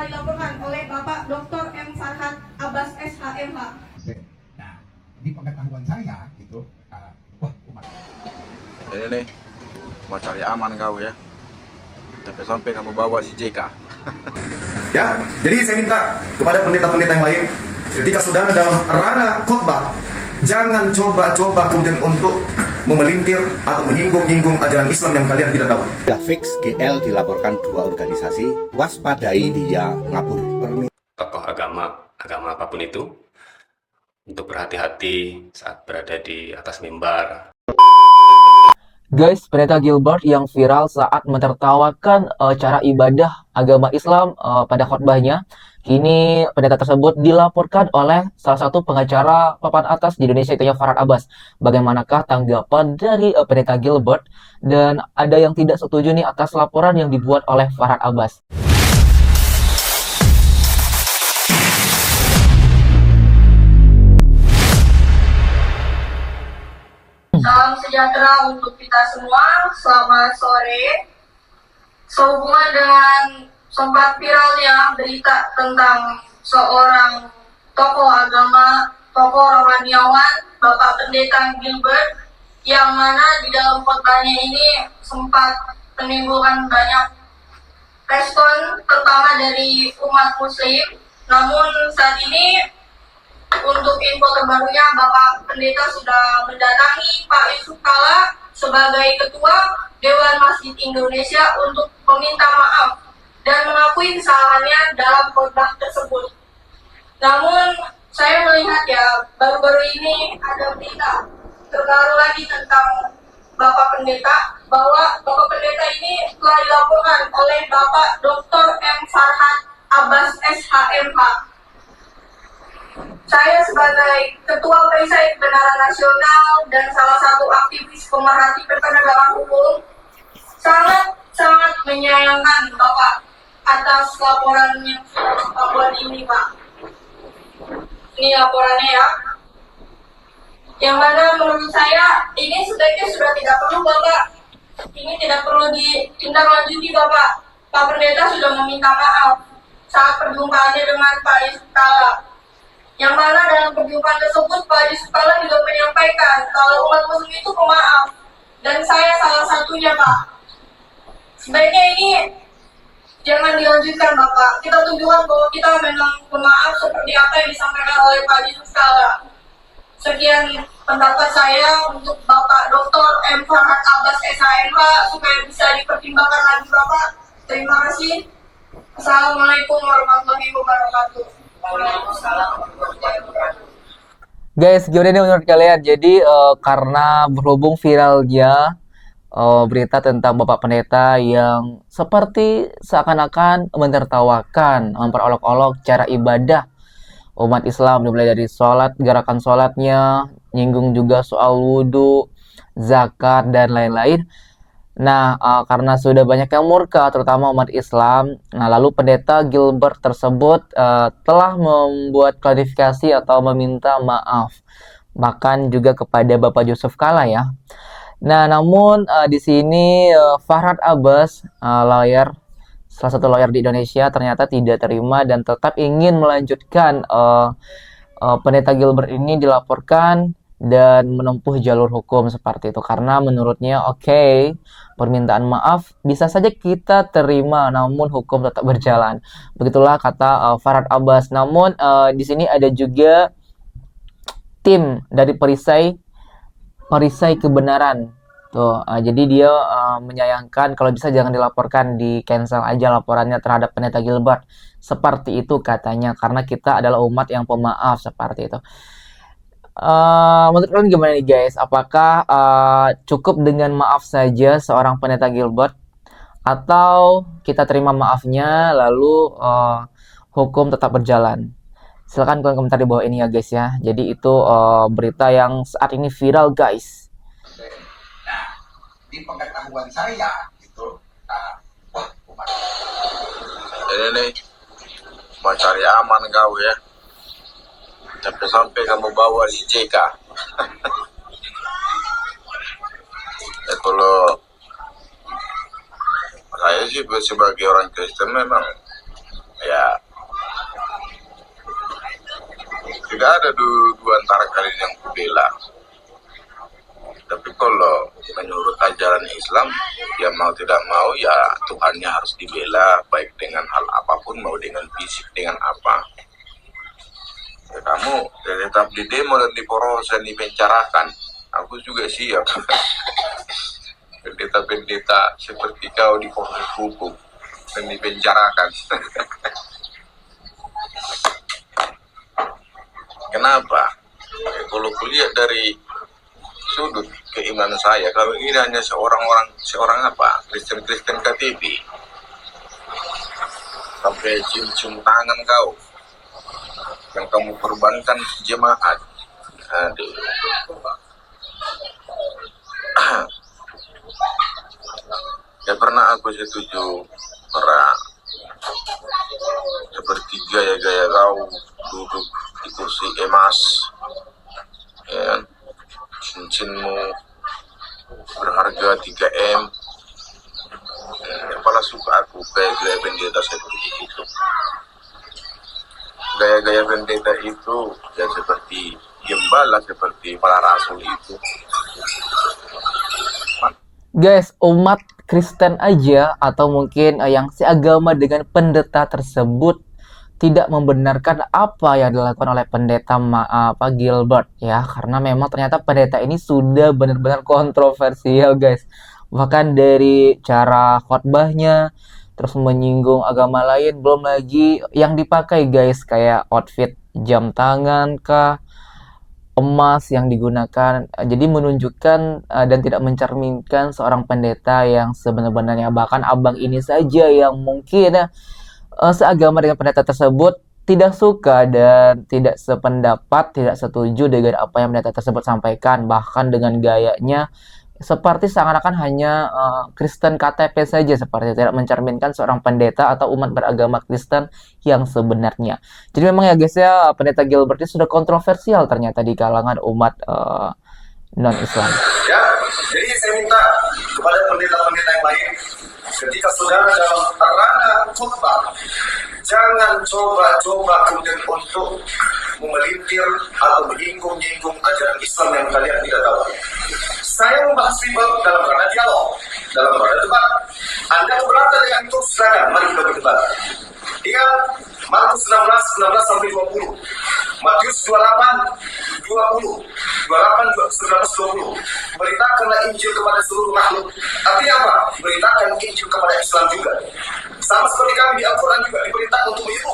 telah dilaporkan oleh Bapak Dr. M. Farhat Abbas SHMH. Nah, di pengetahuan saya itu, wah umat. Ini nih, mau cari aman kau ya. Sampai kamu bawa si JK. Ya, jadi saya minta kepada pendeta-pendeta yang lain, ketika saudara dalam ranah khotbah, jangan coba-coba kemudian untuk memelintir atau menyinggung-nyinggung ajaran Islam yang kalian tidak tahu. Sudah fix GL dilaporkan 2 organisasi, waspadai dia ngabur. Tokoh agama apapun itu, untuk berhati-hati saat berada di atas mimbar. Guys, pendeta Gilbert yang viral saat mentertawakan cara ibadah agama Islam pada khotbahnya. Kini pendeta tersebut dilaporkan oleh salah satu pengacara papan atas di Indonesia, yaitu Farhat Abbas. Bagaimanakah tanggapan dari pendeta Gilbert? Dan ada yang tidak setuju nih atas laporan yang dibuat oleh Farhat Abbas. Salam sejahtera untuk kita semua, selamat sore. Sehubungan dengan sempat viralnya berita tentang seorang tokoh agama, tokoh rohaniawan, Bapak Pendeta Gilbert, yang mana di dalam khotbahnya ini sempat menimbulkan banyak respon, terutama dari umat muslim. Namun saat ini, untuk info terbarunya, Bapak Pendeta sudah mendatangi Pak Yusuf Kalla sebagai Ketua Dewan Masjid Indonesia untuk meminta maaf dan mengakui kesalahannya dalam khotbah tersebut. Namun, saya melihat ya, baru-baru ini ada berita terbaru lagi tentang Bapak Pendeta, bahwa Bapak Pendeta ini telah dilaporkan oleh Bapak Dr. M. Farhat Abbas SHMH. Saya sebagai Ketua Perisai Kebenaran Nasional dan salah satu aktivis pemerhati penegakan hukum sangat menyayangkan Bapak atas laporan yang sudah Bapak buat ini, Pak. Ini laporannya ya. Yang mana menurut saya ini sebaiknya sudah tidak perlu, Bapak. Ini tidak perlu ditindaklanjuti, Bapak. Pak Pendeta sudah meminta maaf saat perjumpaannya dengan Pak Yusuf Kalla. Yang mana dalam perjumpaan tersebut Pak Yusuf Kalla juga menyampaikan kalau umat muslim itu pemaaf, dan saya salah satunya, Pak. Sebaiknya ini jangan dilanjutkan, Bapak. Kita tunjukkan bahwa kita memang pemaaf seperti apa yang disampaikan oleh Pak Yusuf Kalla. Sekian pendapat saya untuk Bapak Dr. M. Farhat Abbas SHMH supaya bisa dipertimbangkan lagi, Bapak. Terima kasih. Assalamualaikum warahmatullahi wabarakatuh. Guys, gimana nih menurut kalian? Jadi karena berhubung viralnya berita tentang Bapak Pendeta yang seperti seakan-akan menertawakan, memperolok-olok cara ibadah umat Islam, dimulai dari sholat, gerakan sholatnya, nyinggung juga soal wudhu, zakat, dan lain-lain. Nah, karena sudah banyak yang murka, terutama umat Islam, nah lalu pendeta Gilbert tersebut telah membuat klarifikasi atau meminta maaf, bahkan juga kepada Bapak Yusuf Kalla ya. Nah, namun di sini Farhat Abbas, lawyer, salah satu lawyer di Indonesia, ternyata tidak terima dan tetap ingin melanjutkan pendeta Gilbert ini dilaporkan dan menempuh jalur hukum seperti itu, karena menurutnya oke, permintaan maaf bisa saja kita terima, namun hukum tetap berjalan. Begitulah kata Farhat Abbas. Namun di sini ada juga tim dari perisai kebenaran tuh. Jadi dia menyayangkan kalau bisa jangan dilaporkan, di cancel aja laporannya terhadap pendeta Gilbert. Seperti itu katanya, karena kita adalah umat yang pemaaf, seperti itu. Menurut kalian gimana nih guys? Apakah cukup dengan maaf saja seorang pendeta Gilbert, atau kita terima maafnya lalu hukum tetap berjalan? Silahkan kalian komentar di bawah ini ya guys ya. Jadi itu berita yang saat ini viral guys. Nah, di pengetahuan saya itu, wah umat. Ini nih, mau cari aman kau ya. Sampai kamu bawa si JK. Itu loh, saya sih sebagai orang Kristen memang ya Tidak ada dua antara kalian yang kubela. Tapi kalau menurut ajaran Islam, ya mau tidak mau ya Tuhannya harus dibela, baik dengan hal apapun, mau dengan fisik, dengan apa. Ya, kamu tetap di demo dan di poros dan dipencarakan. Aku juga siap. Pendeta-pendeta seperti kau di proses hukum dan dipencarakan. Kenapa? Ya, kalau kulihat dari sudut keimanan saya, kalau ini hanya seorang apa? Kristen KTP. Sampai cium-cium tangan kau. Yang kamu korbankan jemaat. Aduh. Ya pernah aku setuju para seperti gaya-gaya kau duduk di kursi emas, ya, cincinmu berharga 3M. Kepala suka aku gaya-gaya pendeta seperti itu. Gaya-gaya pendeta itu ya seperti gembala, seperti para rasul itu. Guys, umat Kristen aja atau mungkin yang seagama dengan pendeta tersebut tidak membenarkan apa yang dilakukan oleh pendeta Gilbert ya, karena memang ternyata pendeta ini sudah benar-benar kontroversial guys. Bahkan dari cara khotbahnya terus menyinggung agama lain, belum lagi yang dipakai guys, kayak outfit jam tangan kah, emas yang digunakan, jadi menunjukkan dan tidak mencerminkan seorang pendeta yang sebenarnya. Bahkan abang ini saja yang mungkin seagama dengan pendeta tersebut tidak suka dan tidak sependapat, tidak setuju dengan apa yang pendeta tersebut sampaikan, bahkan dengan gayanya seperti seakan-akan hanya Kristen KTP saja, seperti tidak mencerminkan seorang pendeta atau umat beragama Kristen yang sebenarnya. Jadi memang ya guys ya, pendeta Gilbert ini sudah kontroversial ternyata di kalangan umat non-Islam. Ya, jadi saya minta kepada pendeta-pendeta yang lain, ketika saudara dalam ranah khotbah, jangan coba-coba kemudian untuk memelintir atau menyinggung-nyinggung ajaran Islam yang kalian tidak tahu. Saya membahas riba dalam ranah dialog, dalam ranah debat. Anda keberatan dengan itu, silakan, mari kita berdebat. Ingat, Markus 16 sampai 20, Matius 28, 20, 28, 19, 20. Beritakanlah Injil kepada seluruh makhluk. Artinya apa? Beritakan Injil kepada Islam juga. Sama seperti kami di Al-Quran juga diperintahkan untuk menyeru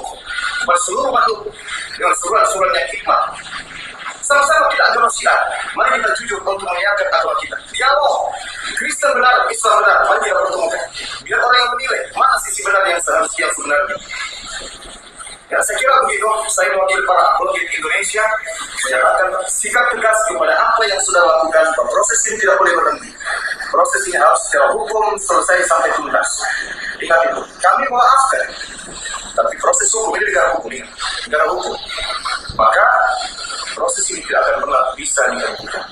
kepada seluruh makhluk dengan surat-surat yang hikmah. Sama-sama kita agama Syiah. Mari kita jujur untuk menyiarkan agama kita. Dialog. Kristen benar, Islam benar. Mari kita pertemukan. Biar orang yang menilai mana sisi benar yang sebenarnya. Ya, saya kira begitu. Saya mewakili para apologet Indonesia menyatakan sikap tegas kepada apa yang sudah dilakukan. Proses ini tidak boleh berhenti. Proses ini harus secara hukum selesai sampai tuntas. Ingat itu. Kami memaafkan. Tapi proses hukum ini negara hukum. Negara hukum. Maka proses ini tidak akan pernah bisa dihentikan.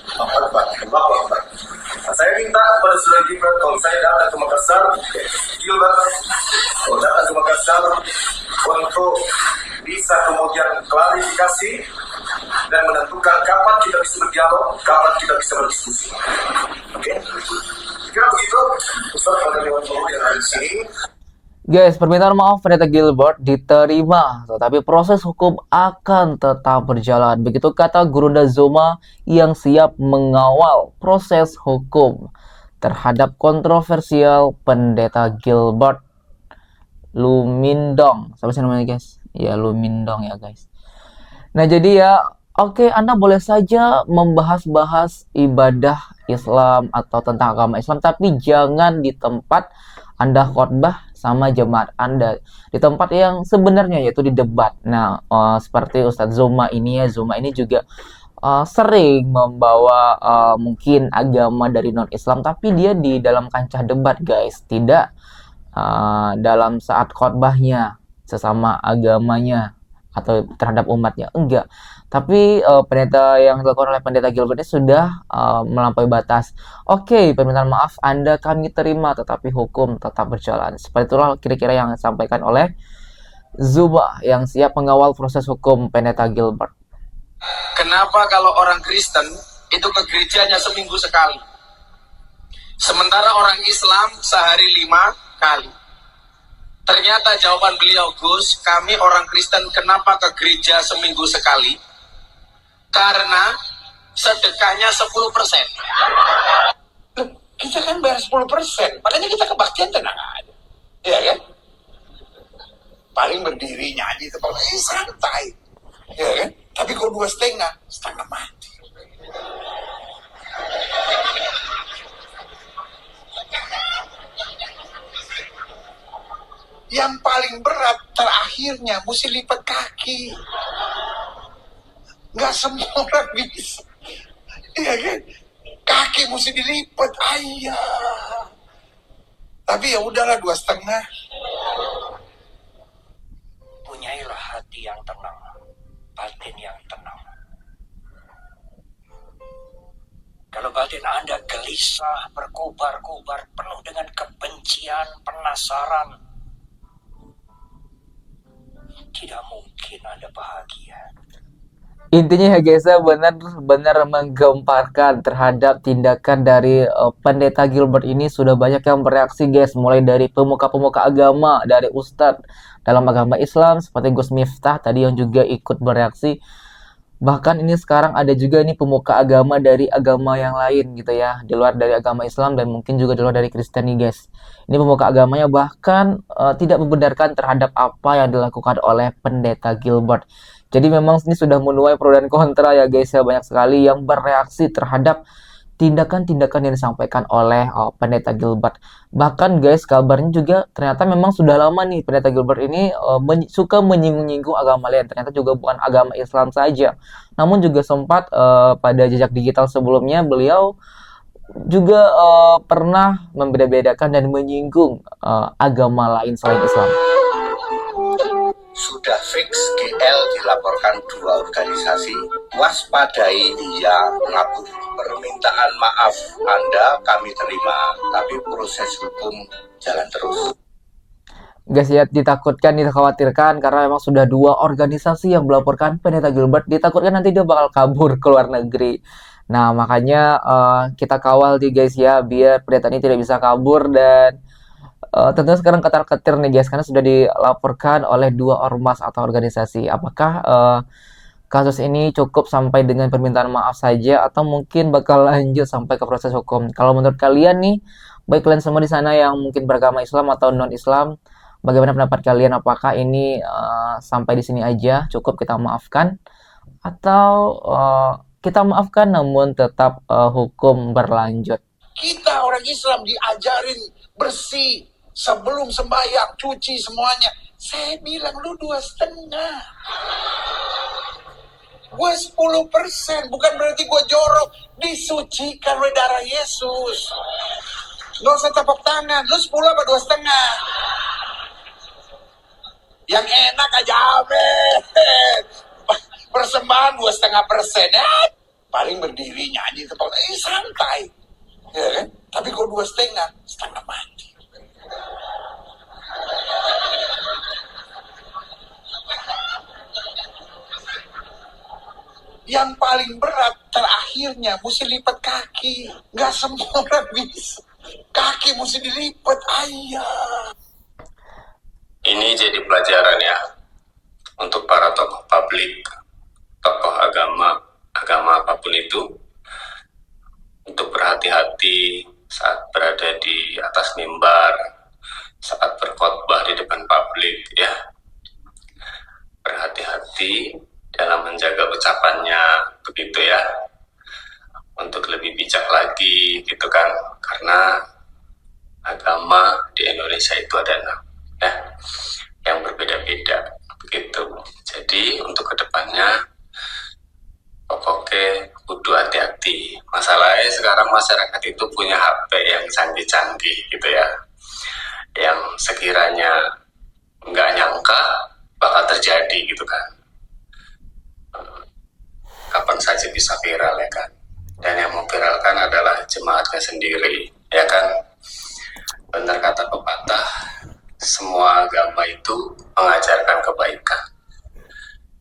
Saya minta kepada saudara Gilbert, kalau saya datang ke Makassar, Gilbert, kalau datang ke Makassar untuk bisa kemudian klarifikasi dan menentukan kapan kita bisa berdialog, kapan kita bisa berdiskusi. Oke? Kira begitu, Ustaz pada Dewan Guru yang ada di sini. Guys, permintaan maaf pendeta Gilbert diterima, tetapi proses hukum akan tetap berjalan. Begitu kata Gurunda Zoma yang siap mengawal proses hukum terhadap kontroversial pendeta Gilbert Lumindong. Siapa sih namanya guys? Ya Lumindong ya guys. Nah jadi ya, oke, Anda boleh saja membahas-bahas ibadah Islam atau tentang agama Islam, tapi jangan di tempat Anda khotbah sama jemaat Anda, di tempat yang sebenarnya yaitu di debat. Nah, seperti Ustadz Zoma ini ya, Zoma ini juga sering membawa mungkin agama dari non-Islam, tapi dia di dalam kancah debat guys, tidak dalam saat khotbahnya sesama agamanya atau terhadap umatnya, enggak. Tapi pendeta yang dilakukan oleh pendeta Gilbert ini sudah melampaui batas. Oke, permintaan maaf Anda kami terima, tetapi hukum tetap berjalan. Seperti itulah kira-kira yang disampaikan oleh Zuma yang siap mengawal proses hukum pendeta Gilbert. Kenapa kalau orang Kristen itu ke gerejanya seminggu sekali, sementara orang Islam sehari 5 kali? Ternyata jawaban beliau, Gus, kami orang Kristen kenapa ke gereja seminggu sekali? Karena sedekahnya 10%. Loh, kita kan bayar 10%, makanya kita kebaktian tenang aja. Iya kan? Paling berdiri nyanyi tempat santai. Iya kan? Tapi kalau 2,5, setengah mati. Yang paling berat terakhirnya mesti lipat kaki. Nggak semua orang bisa. Iya kan? Kaki mesti dilipat. Ayah. Tapi ya udahlah 2,5. Punyailah hati yang tenang, batin yang tenang. Kalau batin Anda gelisah, berkobar-kobar, penuh dengan kebencian, penasaran, tidak mungkin Anda bahagia. Intinya ya guys ya, benar-benar menggemparkan terhadap tindakan dari pendeta Gilbert ini. Sudah banyak yang bereaksi guys, mulai dari pemuka-pemuka agama, dari ustadz dalam agama Islam seperti Gus Miftah tadi yang juga ikut bereaksi. Bahkan ini sekarang ada juga nih pemuka agama dari agama yang lain gitu ya, di luar dari agama Islam dan mungkin juga di luar dari Kristen nih guys. Ini pemuka agamanya bahkan tidak membenarkan terhadap apa yang dilakukan oleh pendeta Gilbert. Jadi memang ini sudah menuai pro dan kontra ya guys ya, banyak sekali yang bereaksi terhadap tindakan-tindakan yang disampaikan oleh pendeta Gilbert. Bahkan guys, kabarnya juga ternyata memang sudah lama nih pendeta Gilbert ini suka menyinggung-nyinggung agama lain. Ternyata juga bukan agama Islam saja, namun juga sempat pada jejak digital sebelumnya beliau juga pernah membeda-bedakan dan menyinggung agama lain selain Islam. Sudah fix GL dilaporkan 2 organisasi, waspadai dia ngabur. Permintaan maaf Anda kami terima, tapi proses hukum jalan terus. Guys ya, ditakutkan, dikhawatirkan karena memang sudah 2 organisasi yang melaporkan pendeta Gilbert. Ditakutkan nanti dia bakal kabur ke luar negeri. Nah makanya kita kawal nih guys ya, biar pendeta ini tidak bisa kabur. Dan tentunya sekarang ketar-ketir nih guys, karena sudah dilaporkan oleh 2 ormas atau organisasi. Apakah kasus ini cukup sampai dengan permintaan maaf saja atau mungkin bakal lanjut sampai ke proses hukum? Kalau menurut kalian nih, baik kalian semua di sana yang mungkin beragama Islam atau non-Islam, bagaimana pendapat kalian? Apakah ini sampai di sini aja cukup kita maafkan, atau kita maafkan namun tetap hukum berlanjut? Kita orang Islam diajarin bersih sebelum sembahyang, cuci semuanya. Saya bilang lu 2,5. Gue 10%, bukan berarti gue jorok. Disucikan oleh darah Yesus. Gak usah tepuk tangan. Lu 10 apa 2,5? Yang enak aja, amin. Persembahan 2,5%. Paling berdiri nyanyi tepuk tangan. Santai. Ya kan? Tapi kalau 2,5, setengah mati. Yang paling berat terakhirnya mesti lipat kaki. Nggak semua orang bisa. Kaki mesti dilipat, ayah. Ini jadi pelajaran ya untuk para tokoh publik, tokoh agama apapun itu, untuk berhati-hati saat berada di atas mimbar, saat berkhotbah di depan publik ya. Berhati-hati dalam menjaga ucapannya, begitu ya, untuk lebih bijak lagi gitu kan, karena agama di Indonesia itu ada ya yang berbeda-beda begitu. Jadi untuk kedepannya pokoknya kudu hati-hati. Masalahnya sekarang masyarakat itu punya HP yang canggih-canggih gitu ya, yang sekiranya nggak nyangka bakal terjadi gitu kan, kapan saja bisa viral ya kan. Dan yang memviralkan adalah jemaatnya sendiri ya kan. Benar kata pepatah, semua agama itu mengajarkan kebaikan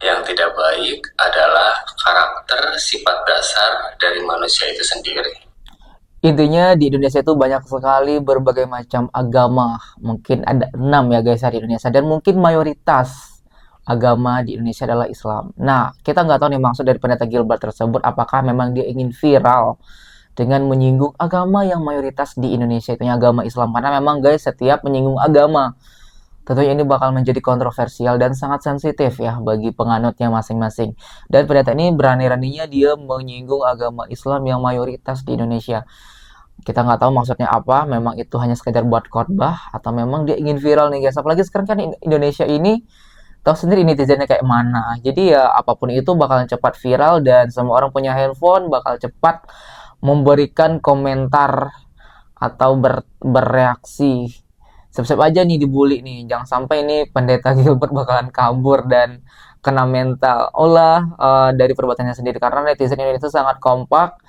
yang tidak baik adalah karakter sifat dasar dari manusia itu sendiri. Intinya di Indonesia itu banyak sekali berbagai macam agama. Mungkin ada 6 ya guys di Indonesia. Dan mungkin mayoritas agama di Indonesia adalah Islam. Nah, kita nggak tahu nih maksud dari pendeta Gilbert tersebut. Apakah memang dia ingin viral dengan menyinggung agama yang mayoritas di Indonesia itu agama Islam. Karena memang guys, setiap menyinggung agama tentunya ini bakal menjadi kontroversial dan sangat sensitif ya bagi penganutnya masing-masing. Dan pendeta ini berani-raninya dia menyinggung agama Islam yang mayoritas di Indonesia. Kita nggak tahu maksudnya apa, memang itu hanya sekedar buat khotbah atau memang dia ingin viral nih guys. Apalagi sekarang kan Indonesia ini tahu sendiri netizennya kayak mana. Jadi ya apapun itu bakalan cepat viral dan semua orang punya handphone bakal cepat memberikan komentar atau bereaksi. Siap-siap aja nih dibully nih. Jangan sampai nih pendeta Gilbert bakalan kabur dan kena mental dari perbuatannya sendiri. Karena netizen Indonesia sangat kompak.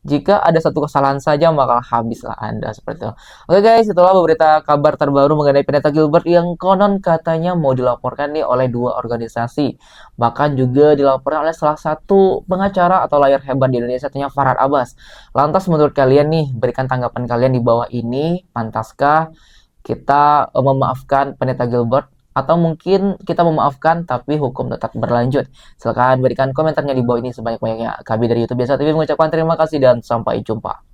Jika ada satu kesalahan saja bakal habis lah Anda seperti itu. Oke guys, itulah beberapa kabar terbaru mengenai pendeta Gilbert yang konon katanya mau dilaporkan nih oleh 2 organisasi. Bahkan juga dilaporkan oleh salah satu pengacara atau lawyer hebat di Indonesia, tentunya Farhad Abbas. Lantas menurut kalian nih, berikan tanggapan kalian di bawah ini. Pantaskah kita memaafkan pendeta Gilbert atau mungkin kita memaafkan tapi hukum tetap berlanjut? Silahkan berikan komentarnya di bawah ini sebanyak-banyaknya. Kami dari YouTube Biasa TV mengucapkan terima kasih dan sampai jumpa.